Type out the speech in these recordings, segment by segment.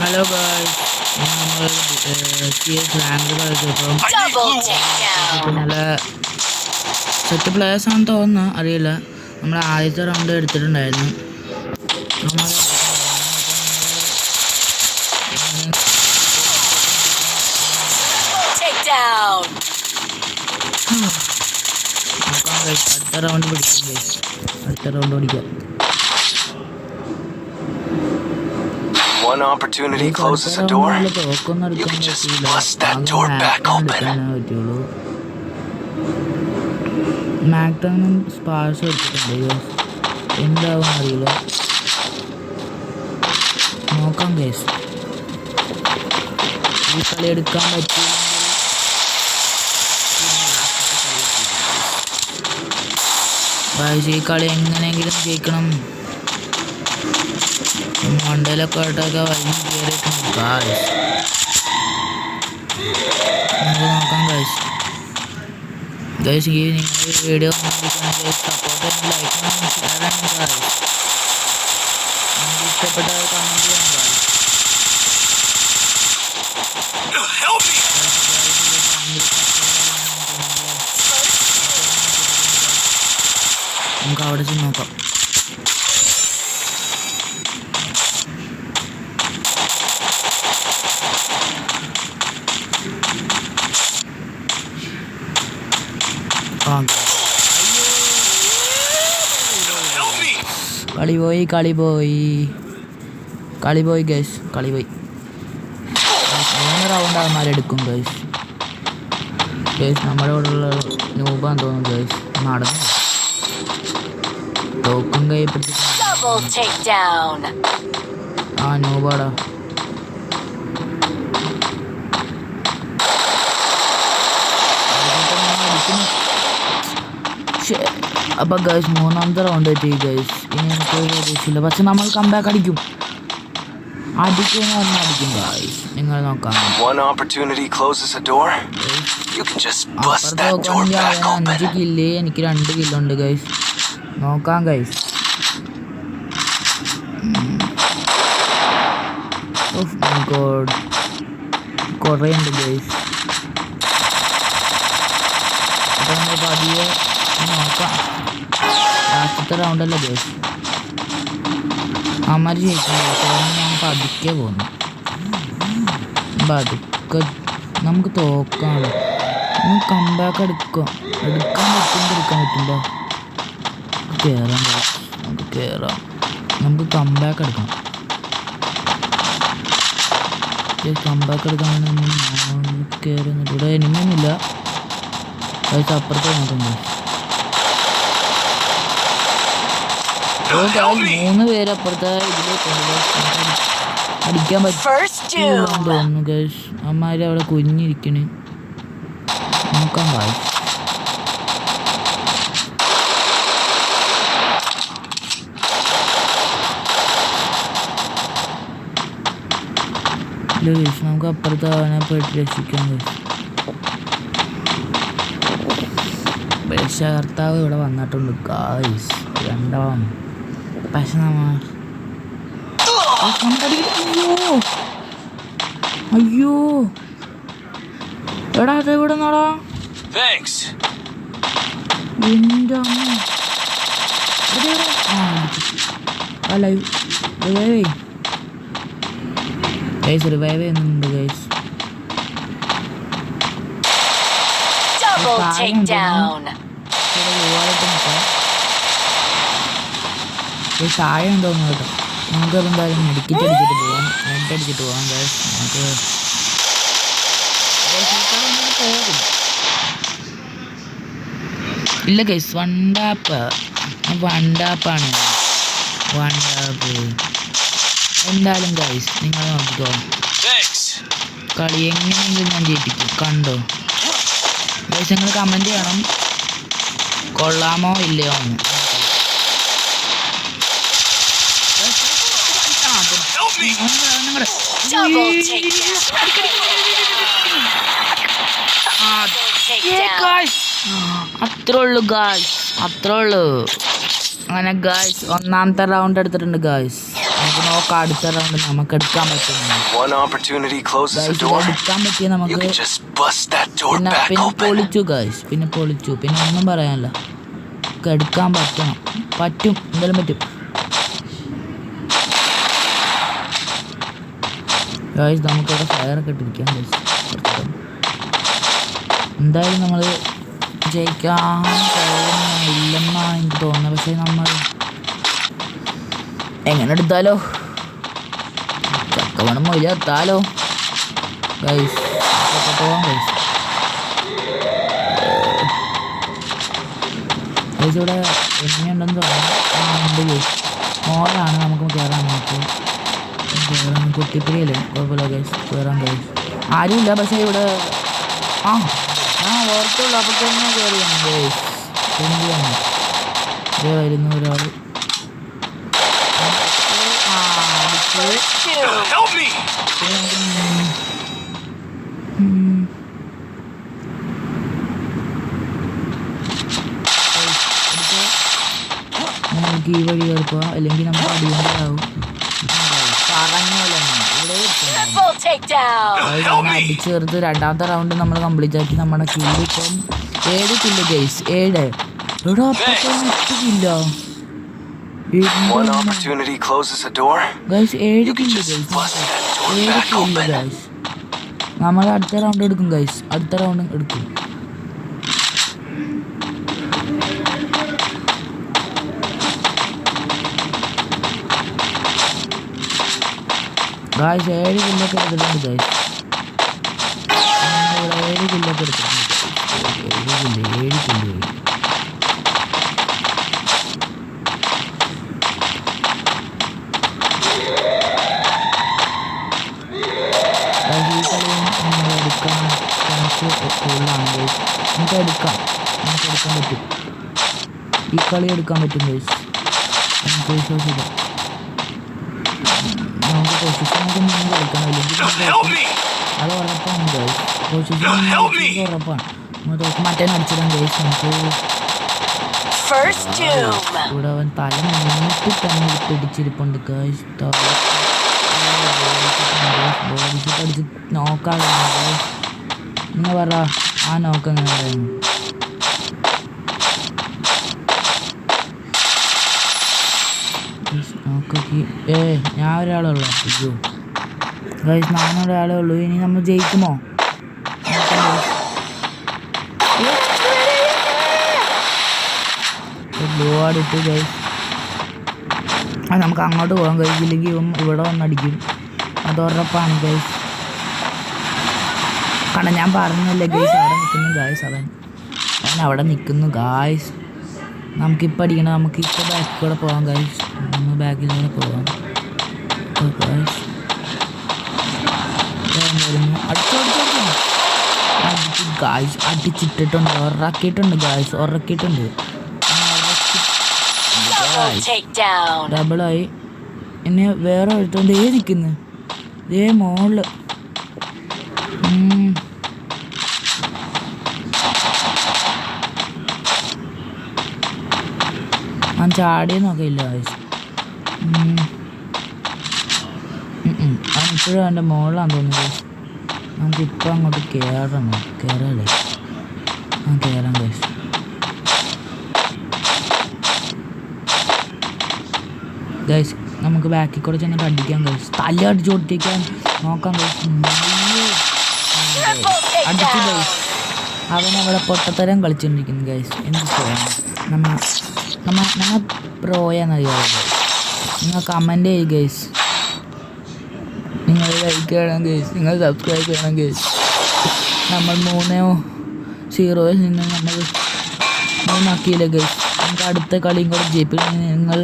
Hello guys, നമ്മൾ CS rank കളിച്ചപ്പം നല്ല set players ആണെന്ന് തോന്നുന്നു, അറിയില്ല. നമ്മൾ ആദ്യത്തെ റൗണ്ട് എടുത്തിട്ടുണ്ടായിരുന്നു. നോക്കാം ഗൈസ്, അടുത്ത റൗണ്ട് പിടിക്കും ഗൈസ്. അടുത്ത റൗണ്ട് പിടിക്കാം. One opportunity closes a door. You can just bust that door back open. മാക്ടോണും സ്പാർസ് എടുത്തിട്ടുണ്ട്. എന്താവും അറിയില്ല. നോക്കാം ഗൈസ്. ഈ കളി എടുക്കാൻ പറ്റില്ല. ഈ കളി എങ്ങനെയെങ്കിലും ജയിക്കണം. മണ്ടയിലൊക്കെ ആയിട്ടൊക്കെ വലിയ കയറിയിട്ടുണ്ട് ഗായ്സ്. നമുക്ക് നോക്കാം ഗൈസ്. ഗൈസ്, ഈ നിങ്ങൾ വീഡിയോ കണ്ടിരിക്കുകയാണെങ്കിൽ സപ്പോർട്ട് ചെയ്യാൻ, ലൈക്ക് ചെയ്യാനും ഷെയർ ചെയ്യാനും ഗായ്സ്. നിങ്ങൾക്ക് ഇഷ്ടപ്പെട്ട കമൻറ്റ് ചെയ്യാൻ ഗായ്സ്. നമുക്ക് അവിടെ ചെന്ന് നോക്കാം. കളി പോയി ഗൈസ്, കളി പോയി. 3 റൗണ്ട് അവന്മാരെടുക്കും ഗൈസ്. നമ്മുടെ ഇവിടെ ഉള്ള നൂബാന്ന് തോന്നുന്നു ഗൈസ്. നടന്നു തോക്കും കൈ പിടിച്ചിട്ട് നൂബാടാ. അപ്പൊ ഗൈസ്, 3ാമത്തെ റൗണ്ട് എത്തി ഗൈസ്. ഇനി എനിക്ക് പ്രതീക്ഷയില്ല, പക്ഷെ നമ്മൾ കംബാക്ക് അടിക്കും. അടിക്കും ഗൈസ്. നിങ്ങൾ നോക്കാം. അപ്പുറത്ത് നോക്കുകയാണെങ്കിൽ അവന് 5 കില്ല്, എനിക്ക് 2 കില്ലുണ്ട് ഗൈസ്. നോക്കാം ഗൈസ്. കുറേ ഉണ്ട് ഗൈസ്. അപ്പൊ നമ്മൾ പതിയെ നോക്കാം. ലാസ്റ്റത്തെ റൗണ്ടല്ലേ ഗൈസ്. അമ്മ ജയിക്കും. ഞാൻ പതുക്കെ പോന്നു. പതുക്കെ നമുക്ക് തോക്കാണ്. നമുക്ക് കംബാക്ക് എടുക്കാൻ പറ്റുമ്പോ കയറാം ഗൈസ്. നമുക്ക് കയറാം. നമുക്ക് കംബാക്ക് എടുക്കാം. കംബാക്ക് എടുക്കാൻ കയറുന്നുണ്ട്. ഇവിടെ എനിമയൊന്നുമില്ല ഗൈസ്. അപ്പുറത്ത് നോക്കുന്നുണ്ട്. 3 പേര് അപ്പുറത്തെ ഇതിലേക്ക് അടിക്കാൻ പറ്റും തോന്നുന്നു ഗൈസ്. അമ്മാര് അവിടെ കുഞ്ഞിരിക്കണ്. നോക്കാം ഗൈസ്. നമുക്ക് അപ്പുറത്ത് അവനെ പോയിട്ട് രക്ഷിക്കാം ഗൈസ്. രക്ഷകർത്താവ് ഇവിടെ വന്നിട്ടുണ്ട് ഗൈസ്. 2ാം പക്ഷെ അയ്യോ എടാ, അതെവിടെ നടാ. എൻ്റെ അമ്മ റിവൈവ് ചെയ്യുന്നുണ്ട് ഗൈസ്. താഴെ ഉണ്ടോന്ന് കേട്ടോ. നമുക്കത് എന്തായാലും മെഡിക്കറ്റ് അടിച്ചിട്ട് പോവാം. ബ്ലഡ് അടിച്ചിട്ട് പോവാം ഗൈസ്. നമുക്ക് ഇല്ല ഗൈസ്. വണ്ടാപ്പാണ്. എന്തായാലും ഗൈസ് നിങ്ങൾ നോക്കിക്കോ. കളി എങ്ങനെയെങ്കിലും ഞാൻ ജയിപ്പിക്കും. കണ്ടോ ഗൈസ്? നിങ്ങൾ കമൻറ്റ് ചെയ്യണം കൊള്ളാമോ ഇല്ലയോ എന്ന്. അത്രേ ഉള്ളൂ ഗായ്സ്, അത്രേ ഉള്ളൂ. അങ്ങനെ ഗായ്സ് 1ാമത്തെ റൗണ്ട് എടുത്തിട്ടുണ്ട് ഗായ്സ്. നമുക്ക് നോക്കാം അടുത്ത റൗണ്ട് നമുക്ക് എടുക്കാൻ പറ്റുന്നു. One opportunity closes a door. എടുക്കാൻ പറ്റിയ You നമുക്ക് can just bust that door back പിന്നെ open. പൊളിച്ചു ഗൈസ്, പിന്നെ പൊളിച്ചു, പിന്നെ ഒന്നും പറയാനില്ല. എടുക്കാൻ പറ്റണം, പറ്റും, എന്തായാലും പറ്റും ഗൈസ്. നമുക്കിവിടെ ഫയറൊക്കെ ഇട്ടിരിക്കാം ഗൈസ്. എന്തായാലും നമ്മൾ ജയിക്കാൻ ഇല്ലെന്നാണ് എനിക്ക് തോന്നുന്നത്. പക്ഷേ നമ്മൾ എങ്ങനെ എടുത്താലോ, ചക്കവണം മൊയില എത്താലോ ഗൈസ്. പോവാം ഗൈസ്. ഗൈസ് ഇവിടെ എങ്ങനെയുണ്ടെന്ന് തോന്നുന്നു ഗൈസ്. മോളാണ്, നമുക്ക് കയറാൻ നോക്കി കയറാൻ കുത്തിപ്പിടിയല്ലേ, കുഴപ്പമില്ല ഗൈസ്, കയറാൻ ഗൈസ്. ആരുമില്ല പക്ഷേ ഇവിടെ. ആ ഞാൻ ഓർത്തുള്ളൂ, അപ്പോൾ തന്നെ കയറിയാണ് ഗൈസ്. എന്തിയാണ് ഇതേ വരുന്നു ഒരാൾ. Help me! നമുക്ക് ഈ വഴി കയറിപ്പോ, അല്ലെങ്കിൽ നമുക്ക് അടികൊണ്ടാവും. അടിച്ചു ചേർത്ത് രണ്ടാമത്തെ റൗണ്ട് നമ്മൾ കംപ്ലീറ്റ് ആക്കി. നമ്മുടെ കില്ല് ഇപ്പം 7 കില്ല് ഗൈസ്. 7 എവിടെ കില്ല One opportunity closes a door. Guys. 7 You can kill just guys. bust that door 7 back kill open. Guys. നമ്മൾ അടുത്ത റൗണ്ട് എടുക്കും ഗൈസ്. അടുത്ത റൗണ്ട് എടുക്കും. ഗൈസ് 7 കില്ലൊക്കെ എടുത്തിട്ടുണ്ട് ഗൈസ്. 7 കില്ലൊക്കെ എടുത്തിട്ടുണ്ട്. 7 കില്ല്. ഈ കളിയും എടുക്കാൻ ചാൻസ് കൂടുതലാണ് ഗൈസ്. നമുക്ക് എടുക്കാൻ പറ്റും. ഈ കളി എടുക്കാൻ പറ്റും ഗൈസ്. നമുക്ക് വിശ്വാസില്ല. നമുക്ക് പൊസിഷൻ നമുക്ക് കളിക്കണം, ഇല്ലെങ്കിൽ അത് ഉറപ്പാണ് ഗൈസ്. പൊസിഷൻ ഉറപ്പാണ്. മറ്റേ അടിച്ചിടാൻ ഗൈസ്. നമുക്ക് ഇവിടെ അവൻ തല നീട്ടി തന്നെ പിടിച്ചിരിപ്പുണ്ട് ഗൈസ്. അടിച്ച് നോക്കാതെ നിങ്ങൾ പറ, ആ നോക്ക് എങ്ങനെ ഉണ്ടായിരുന്നു? നോക്കി ഞാൻ ഒരാളേ ഉള്ളൂ. അയ്യോ ഗൈസ്, ഞാനൊരാളേ ഉള്ളൂ. ഇനി നമ്മൾ ജയിക്കുമോ? Blue ആടിട്ട് guys. നമുക്ക് അങ്ങോട്ട് പോകാൻ കഴിയില്ലെങ്കിൽ ഇവിടെ വന്നടിക്കും, അത് ഉറപ്പാണ് ഗൈസ്. കാരണം ഞാൻ പറഞ്ഞല്ലേ ഗൈസ്, അവിടെ നിൽക്കുന്നു ഗൈസ്. അവൻ അവിടെ നിൽക്കുന്നു ഗൈസ്. നമുക്കിപ്പോൾ അടിക്കണം. നമുക്കിപ്പോൾ ബാക്കിൽ കൂടെ പോകാം ഗൈസ്. നമ്മൾ ബാക്കിൽ കൂടെ പോകാം ഗൈസ്. അടിച്ച് ഗൈസ്, അടിച്ചിട്ടിട്ടുണ്ട്, ഉറക്കിയിട്ടുണ്ട് ഗൈസ്, ഉറക്കിയിട്ടുണ്ട്. ഡബിളായി. എന്നെ വേറെ ഒരുത്തോണ്ട് നിൽക്കുന്നു മോളില്. ഞാൻ ചാടിയെ നോക്കിയില്ല ഗൈസ്. അവനിപ്പോഴും എൻ്റെ മുകളിലാന്ന് തോന്നുന്നു ഗൈസ്. നമുക്കിപ്പോൾ അങ്ങോട്ട് കയറല്ലേ? കയറാം ഗൈസ്. ഗൈസ് നമുക്ക് ബാക്കിൽ കൂടെ ചെന്നിട്ട് അടിക്കാം ഗൈസ്. തല അടിച്ചു കൊടുത്തേക്കാൻ നോക്കാം ഗൈസ്. അടിച്ചു ഗൈസ്. അവനവിടെ പൊട്ടത്തരം കളിച്ചുകൊണ്ടിരിക്കുന്നു ഗൈസ്. എന്ത് ചെയ്യാം? നമ്മ പ്രോയെന്നറിയാമോ ഗൈസ്? നിങ്ങൾ കമൻറ്റ് ചെയ്യും ഗൈസ്. നിങ്ങൾ ലൈക്ക് ചെയ്യണം ഗൈസ്. നിങ്ങൾ സബ്സ്ക്രൈബ് ചെയ്യണം ഗൈസ്. നമ്മൾ 3-0 നിന്ന് നമ്മൾ 3 ഗൈസ്. നമുക്ക് അടുത്ത കളിയും കൂടെ ജയിപ്പിക്കാൻ നിങ്ങൾ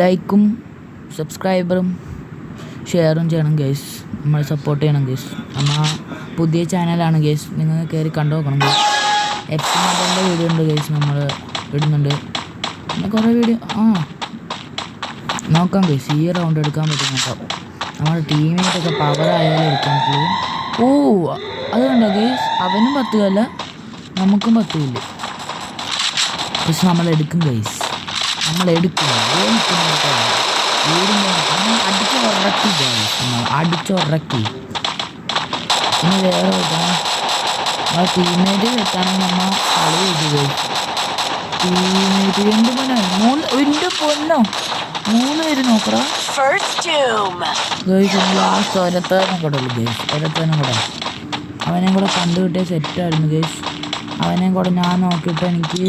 ലൈക്കും സബ്സ്ക്രൈബറും ഷെയറും ചെയ്യണം ഗൈസ്. നമ്മൾ സപ്പോർട്ട് ചെയ്യണം ഗൈസ്. നമ്മൾ പുതിയ ചാനലാണ് ഗൈസ്. നിങ്ങൾ കയറി കണ്ടു നോക്കണം ഗൈസ്. FC മൊബൈലിൻ്റെ വീഡിയോ ഉണ്ട് ഗൈസ്, നമ്മൾ ഇടുന്നുണ്ട്. പിന്നെ കുറേ വീഡിയോ നോക്കാം ഗൈസ്. ഈ റൗണ്ട് എടുക്കാൻ പറ്റും നോക്കാം. നമ്മുടെ ടീമേറ്റൊക്കെ പവറായാലും എടുക്കാൻ പറ്റുള്ളൂ. അത് കണ്ടോ ഗൈസ്, അവനും 10 കല്ല നമുക്കും 10 ഇല്ല. പക്ഷെ നമ്മളെടുക്കും ഗൈസ്, നമ്മളെടുക്കും. അടിച്ചുറക്കി അടിച്ചുറക്കി. ഇനി വേറെ വെക്കണം. നമ്മളെ ടീമേറ്റ് വെച്ചാണെങ്കിൽ നമ്മൾ കളി വെച്ചത്. ടീമേറ്റ് രണ്ട് പൊന്നോ 3 പേര് നോക്കടാ. ലാസ്റ്റ് ഒരത്തേനും കൂടെ ഉള്ളു ഗേസ്. ഒരത്തേനും കൂടെ അവനെയും കൂടെ കണ്ടു കിട്ടിയ സെറ്റായിരുന്നു ഗേസ്. അവനെയും കൂടെ ഞാൻ നോക്കിയിട്ട് എനിക്ക്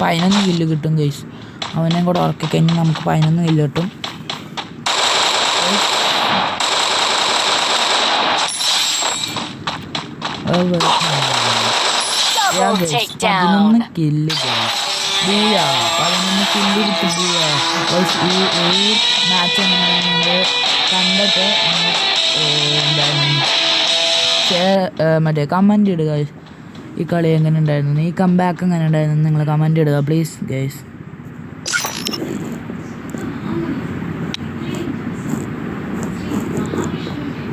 11 കില്ല് കിട്ടും ഗേസ്. അവനെയും കൂടെ ഉറക്കി കഴിഞ്ഞാൽ നമുക്ക് 11 കില്ല് കിട്ടും. 11 കില്ല് ഗേസ്. 11 കില്ല് കിട്ടും. ഈ മാച്ച് എങ്ങനെയാണെന്ന് കണ്ടിട്ട് മറ്റേ കമൻറ്റ് ഇടുക. ഈ കളി എങ്ങനെ ഉണ്ടായിരുന്നു, ഈ കംബാക്ക് എങ്ങനെ ഉണ്ടായിരുന്നു നിങ്ങൾ കമൻറ്റ് ഇടുക പ്ലീസ് ഗൈസ്.